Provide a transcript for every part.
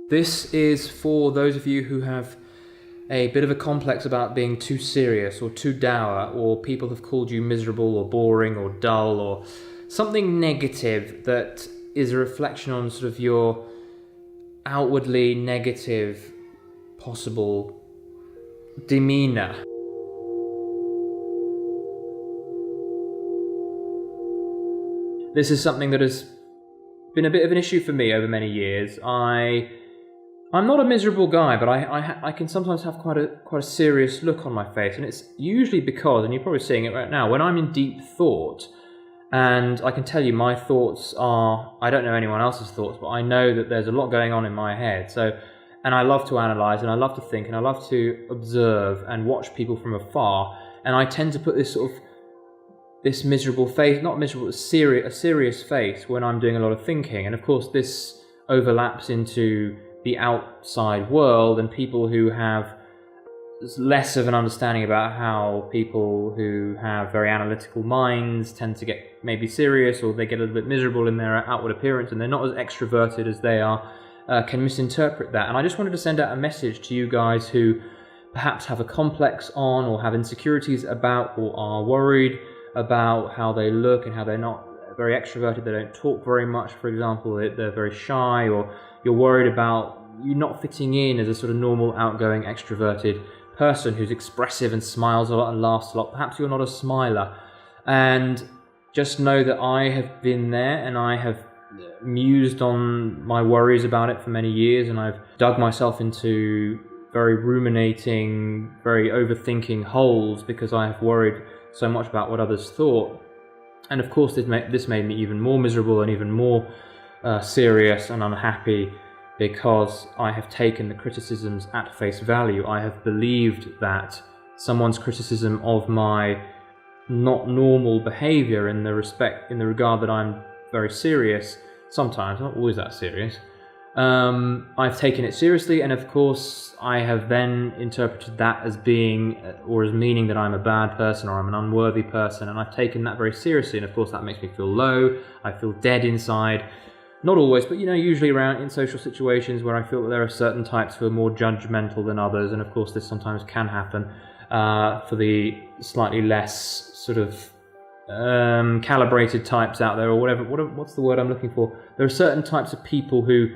This is for those of you who have a bit of a complex about being too serious or too dour, or people have called you miserable or boring or dull or something negative that is a reflection on sort of your outwardly negative possible demeanor. This is something that has been a bit of an issue for me over many years. I'm not a miserable guy, but I can sometimes have quite a serious look on my face, and it's usually because, and you're probably seeing it right now, when I'm in deep thought, and I can tell you my thoughts are, I don't know anyone else's thoughts, but I know that there's a lot going on in my head. And I love to analyze, and I love to think, and I love to observe and watch people from afar, and I tend to put this miserable face, not miserable, a serious face when I'm doing a lot of thinking. And of course this overlaps into the outside world and people who have less of an understanding about how people who have very analytical minds tend to get maybe serious, or they get a little bit miserable in their outward appearance and they're not as extroverted as they are, can misinterpret that. And I just wanted to send out a message to you guys who perhaps have a complex on, or have insecurities about, or are worried about how they look and how they're not very extroverted, they don't talk very much, for example, they're very shy, or you're worried about you not fitting in as a sort of normal, outgoing, extroverted person who's expressive and smiles a lot and laughs a lot. Perhaps you're not a smiler. And just know that I have been there, and I have mused on my worries about it for many years, and I've dug myself into very ruminating, very overthinking holes because I have worried so much about what others thought. And of course this made me even more miserable and even more serious and unhappy, because I have taken the criticisms at face value. I have believed that someone's criticism of my not normal behavior in the regard that I'm very serious, sometimes, not always that serious, I've taken it seriously, and of course I have then interpreted that as being, or as meaning that I'm a bad person or I'm an unworthy person, and I've taken that very seriously, and of course that makes me feel low, I feel dead inside. Not always, but usually around in social situations where I feel that there are certain types who are more judgmental than others, and of course this sometimes can happen for the slightly less sort of calibrated types out there, or what's the word I'm looking for? There are certain types of people who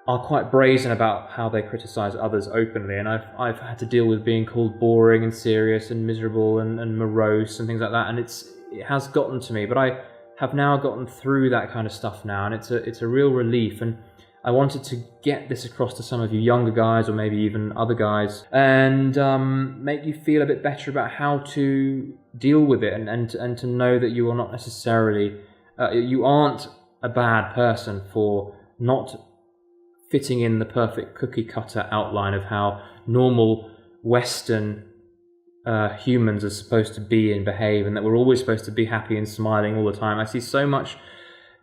are quite brazen about how they criticize others openly, and I've had to deal with being called boring and serious and miserable and morose and things like that, and it has gotten to me, but I have now gotten through that kind of stuff now, and it's a real relief. And I wanted to get this across to some of you younger guys, or maybe even other guys, and make you feel a bit better about how to deal with it, and to know that you are not necessarily you aren't a bad person for not fitting in the perfect cookie cutter outline of how normal Western humans are supposed to be and behave, and that we're always supposed to be happy and smiling all the time. I see so much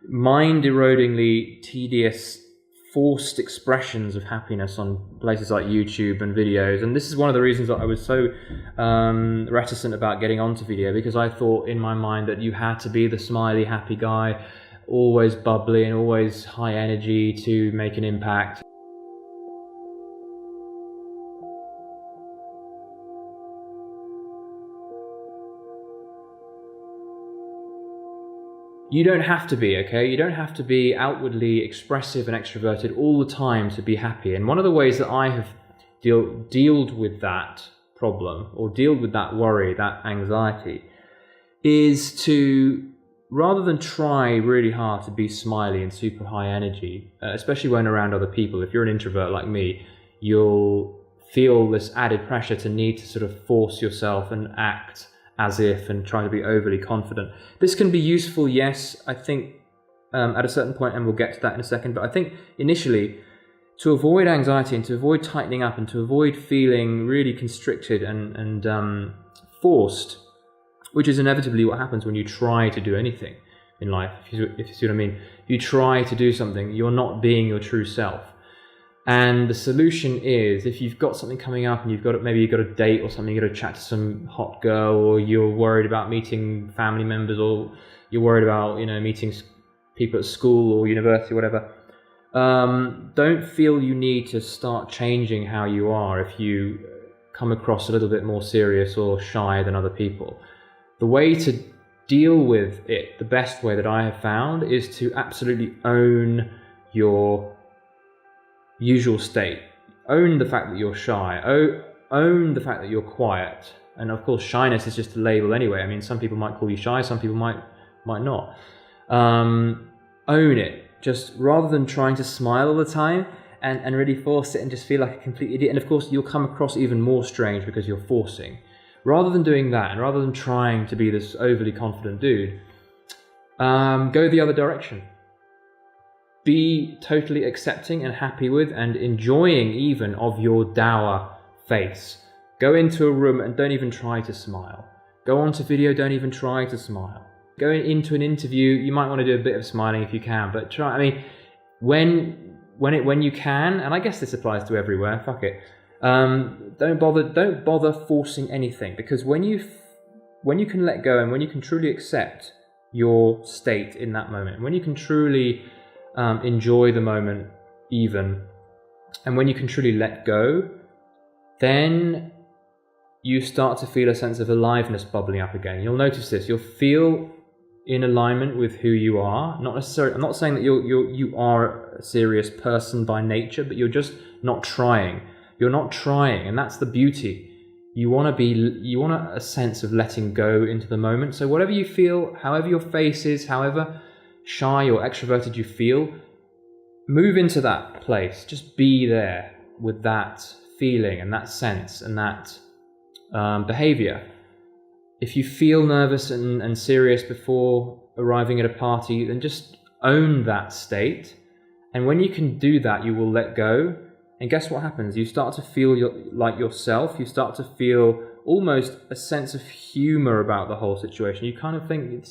mind-erodingly tedious, forced expressions of happiness on places like YouTube and videos, and this is one of the reasons that I was so reticent about getting onto video, because I thought in my mind that you had to be the smiley, happy guy, always bubbly and always high energy to make an impact. You don't have to be, okay? You don't have to be outwardly expressive and extroverted all the time to be happy. And one of the ways that I have dealt with that problem, or dealt with that worry, that anxiety, is to, rather than try really hard to be smiley and super high energy, especially when around other people, if you're an introvert like me, you'll feel this added pressure to need to sort of force yourself and act as if, and try to be overly confident. This can be useful, yes, I think at a certain point, and we'll get to that in a second, but I think initially, to avoid anxiety and to avoid tightening up and to avoid feeling really constricted and forced, which is inevitably what happens when you try to do anything in life, if you see what I mean. You try to do something, you're not being your true self. And the solution is, if you've got something coming up and maybe you've got a date or something, you've got to chat to some hot girl, or you're worried about meeting family members, or you're worried about meeting people at school or university or whatever, Don't feel you need to start changing how you are if you come across a little bit more serious or shy than other people. The way to deal with it, the best way that I have found, is to absolutely own your usual state. Own the fact that you're shy. Own the fact that you're quiet. And of course, shyness is just a label anyway. I mean, some people might call you shy, some people might not. Own it. Just rather than trying to smile all the time and really force it and just feel like a complete idiot. And of course, you'll come across even more strange because you're forcing. Rather than doing that, and rather than trying to be this overly confident dude, go the other direction. Be totally accepting and happy with and enjoying even of your dour face. Go into a room and don't even try to smile. Go onto video, don't even try to smile. Going into an interview, you might want to do a bit of smiling if you can, but try. I mean, when you can, and I guess this applies to everywhere. Fuck it. Don't bother forcing anything, because when you can let go and when you can truly accept your state in that moment, when you can truly enjoy the moment even, and when you can truly let go, then you start to feel a sense of aliveness bubbling up again. You'll notice this. You'll feel in alignment with who you are. Not necessarily. I'm not saying that you are a serious person by nature, but you're just not trying. You're not trying, and that's the beauty. You want a sense of letting go into the moment. So whatever you feel, however your face is, however shy or extroverted you feel, move into that place. Just be there with that feeling and that sense and that behavior. If you feel nervous and serious before arriving at a party, then just own that state. And when you can do that, you will let go. And guess what happens? You start to feel like yourself. You start to feel almost a sense of humor about the whole situation. You kind of think,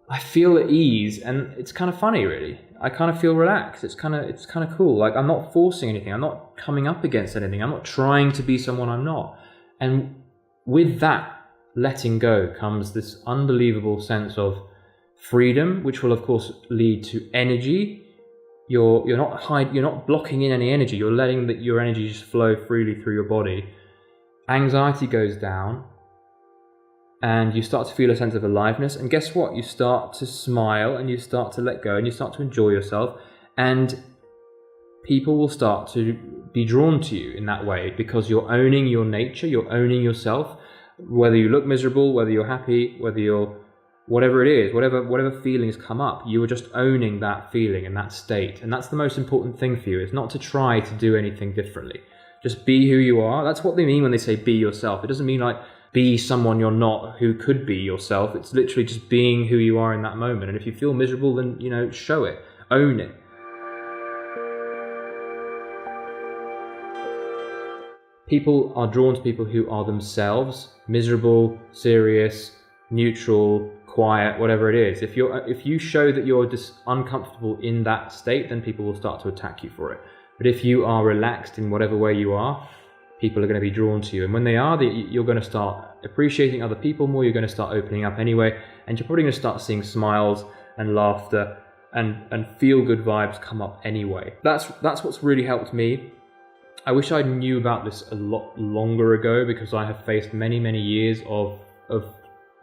I feel at ease, and it's kind of funny, really. I kind of feel relaxed. It's kind of cool. Like, I'm not forcing anything. I'm not coming up against anything. I'm not trying to be someone I'm not. And with that letting go comes this unbelievable sense of freedom, which will of course lead to energy. You're not blocking in any energy. You're letting your energy just flow freely through your body. Anxiety goes down, and you start to feel a sense of aliveness. And guess what? You start to smile, and you start to let go, and you start to enjoy yourself. And people will start to be drawn to you in that way, because you're owning your nature, you're owning yourself. Whether you look miserable, whether you're happy, whether you're whatever it is, whatever feelings come up, you are just owning that feeling and that state. And that's the most important thing for you, is not to try to do anything differently. Just be who you are. That's what they mean when they say be yourself. It doesn't mean like be someone you're not who could be yourself. It's literally just being who you are in that moment. And if you feel miserable, then, show it, own it. People are drawn to people who are themselves, miserable, serious, neutral, quiet, whatever it is. If you show that you're just uncomfortable in that state, then people will start to attack you for it. But if you are relaxed in whatever way you are, people are going to be drawn to you. And when they are, you're going to start appreciating other people more. You're going to start opening up anyway, and you're probably going to start seeing smiles and laughter and feel good vibes come up anyway. That's what's really helped me. I wish I knew about this a lot longer ago, because I have faced many, many years of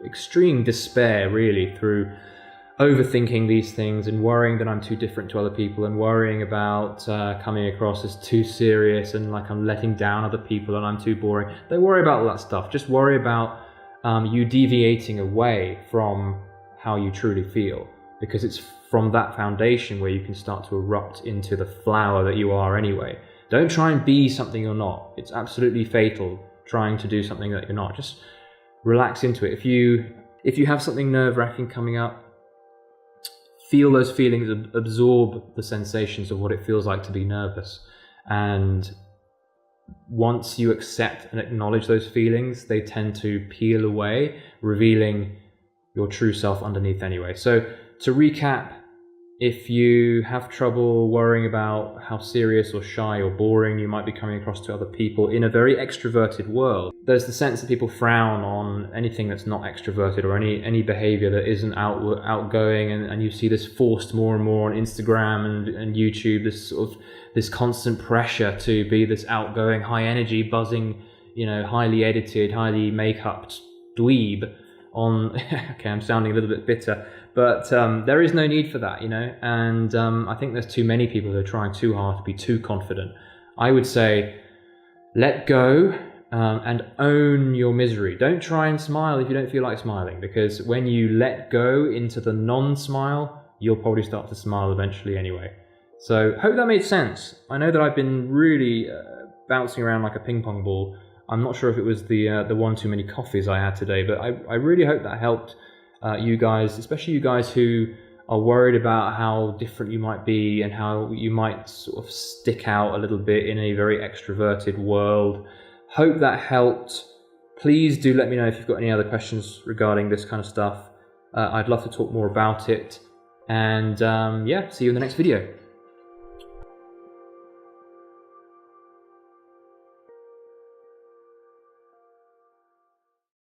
extreme despair, really, through overthinking these things and worrying that I'm too different to other people, and worrying about coming across as too serious and like I'm letting down other people and I'm too boring. Don't worry about all that stuff. Just worry about you deviating away from how you truly feel, because it's from that foundation where you can start to erupt into the flower that you are anyway. Don't try and be something you're not. It's absolutely fatal trying to do something that you're not. Just relax into it. If you have something nerve-wracking coming up, feel those feelings, absorb the sensations of what it feels like to be nervous. And once you accept and acknowledge those feelings, they tend to peel away, revealing your true self underneath anyway. So to recap, if you have trouble worrying about how serious or shy or boring you might be coming across to other people in a very extroverted world, there's the sense that people frown on anything that's not extroverted, or any behavior that isn't outgoing, and you see this forced more and more on Instagram and YouTube, this constant pressure to be this outgoing, high energy, buzzing, highly edited, highly make-upped dweeb on okay, I'm sounding a little bit bitter, but there is no need for that, and I think there's too many people who are trying too hard to be too confident. I would say let go and own your misery. Don't try and smile if you don't feel like smiling, because when you let go into the non-smile, you'll probably start to smile eventually anyway. So hope that made sense. I know that I've been really bouncing around like a ping pong ball. I'm not sure if it was the one too many coffees I had today, but I really hope that helped you guys, especially you guys who are worried about how different you might be and how you might sort of stick out a little bit in a very extroverted world. Hope that helped. Please do let me know if you've got any other questions regarding this kind of stuff. I'd love to talk more about it. And yeah, see you in the next video.